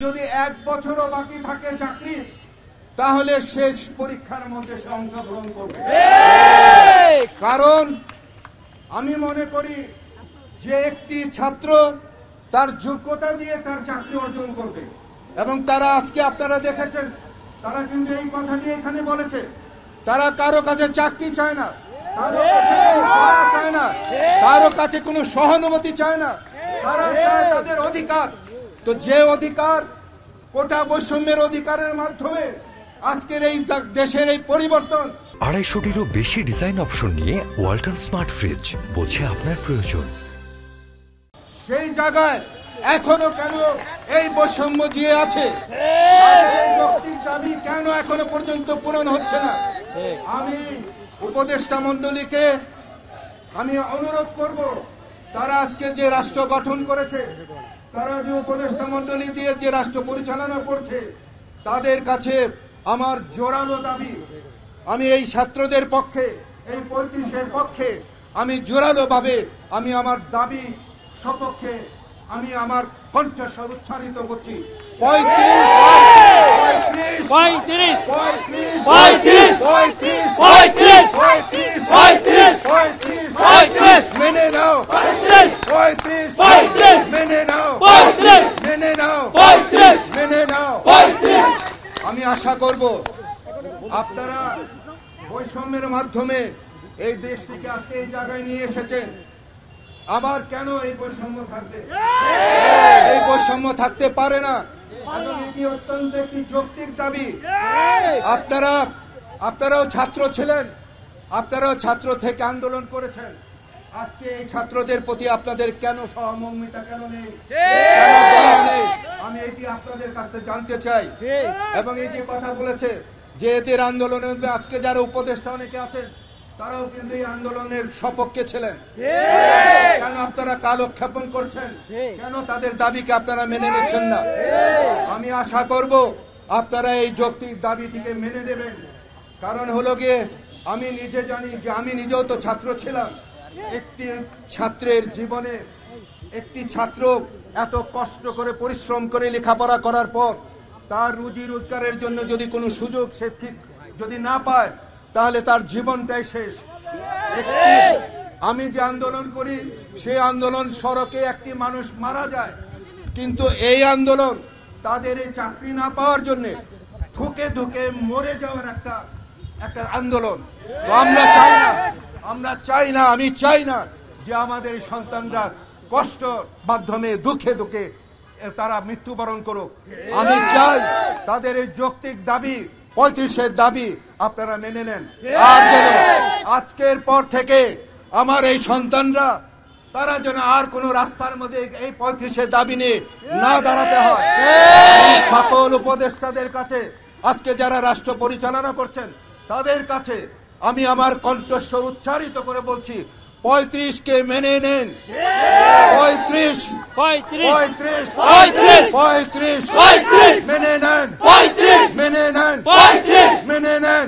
যদি 1 বছরও বাকি থাকে চাকরি তাহলে শেষ পরীক্ষার মধ্যে সে অংশগ্রহণ করবে। কারণ আমি মনে করি যে একটি ছাত্র তার যোগ্যতা দিয়ে তার চাকরি অর্জন করবে এবং তারা আজকে আপনারা দেখেছেন তারা কিন্তু এই কথাটি এখানে বলেছে তারা কারো কাছে চাকরি চায় না, কারো কাছে দয়া চায় না, কারো কাছে কোনো সহানুভূতি চায় না, তারা চায় তাদের অধিকার। তো যে অধিকার কোটা বৈষম্যের অধিকারের মাধ্যমে আজকের এই দেশের এই পরিবর্তন। 250-টিরও বেশি ডিজাইন অপশন নিয়ে ওয়ালটন স্মার্ট ফ্রিজ, বোঝে আপনার প্রয়োজন। সেই জায়গায় এখনো কেন এই বৈষম্য জিয়ে আছে? দাবি কেন এখনো পর্যন্ত পূরণ হচ্ছে না? আমি উপদেষ্টা মণ্ডলীকে আমি অনুরোধ করব, তারা আজকে যে রাষ্ট্র গঠন করেছে, তারা যে উপদেষ্টা মণ্ডলী দিয়ে যে রাষ্ট্র পরিচালনা করছে, তাদের কাছে আমার জোরালো দাবি, আমি এই ছাত্রদের পক্ষে, এই 35-এর পক্ষে আমি জোরালোভাবে আমি আমার দাবি সপক্ষে আমি আমার কণ্ঠস্বর উচ্চারিত করছি। 35 মেনে নাও, 35 মেনে নাও, মেনে নাও, মেনে নাও। আমি আশা করব আপনারা বৈষম্যের মাধ্যমে এই দেশটিকে আজকে এই জায়গায় নিয়ে এসেছেন। আবার কেন এই বৈষম্য থাকবে? এই বৈষম্য থাকতে পারে না এবং এটি অত্যন্ত একটি যৌক্তিক দাবি। আপনারাও ছাত্র ছিলেন, আপনারাও ছাত্র থেকে আন্দোলন করেছেন। আজকে এই ছাত্রদের প্রতি আপনাদের কেন সহমর্মিতা কেন নেই, কেন দয়া নেই? আমি এটি আপনাদের কাছে জানতে চাই। এবং এই যে কথা বলেছে যে এদের আন্দোলনের মধ্যে আজকে যারা উপদেষ্টা অনেকে আছেন তারাও কিন্তু এই আন্দোলনের সপক্ষে ছিলেন। কেন আপনারা কালক্ষেপণ করছেন? কেন তাদের দাবিকে আপনারা মেনে নিচ্ছেন না? আমি আশা করব আপনারা এই যৌক্তিক দাবিটিকে মেনে নেবেন। কারণ হলো গিয়ে আমি নিজে জানি যে আমি নিজেও তো ছাত্র ছিলাম। একটি ছাত্রের জীবনে একটি ছাত্র এত কষ্ট করে পরিশ্রম করে লেখাপড়া করার পর তার রুজি রোজগারের জন্য যদি কোনো সুযোগ সে যদি না পায় তাহলে তার জীবনটাই শেষ। আমি যে আন্দোলন করি সেই আন্দোলন সড়কে একটি মানুষ মারা যায়, কিন্তু এই আন্দোলন তাদের এই চাকরি না পাওয়ার জন্য ধুকে ধুকে মরে যাওয়ার একটা আন্দোলন। তো আমরা চাই না, আমি চাই না যে আমাদের এই সন্তানরা কষ্ট মাধ্যমে দুঃখে দুঃখে তারা মৃত্যুবরণ করুক। আমি চাই তাদের এই যৌক্তিক দাবি 35-এর দাবি আপনারা মেনে নেন। আর যেন আজকের পর থেকে আমার এই সন্তানরা তারা যেন আর কোন রাস্তার মধ্যে এই 35-এর দাবি নিয়ে না দাঁড়াতে হয়। সকল উপদেষ্টাদের কাছে আজকে যারা রাষ্ট্র পরিচালনা করছেন তাদের কাছে আমি আমার কণ্ঠস্বর উচ্চারিত করে বলছি, 35-কে মেনে নেন। 35 মেনে নেন, মেনে নেন, মেনে নেন।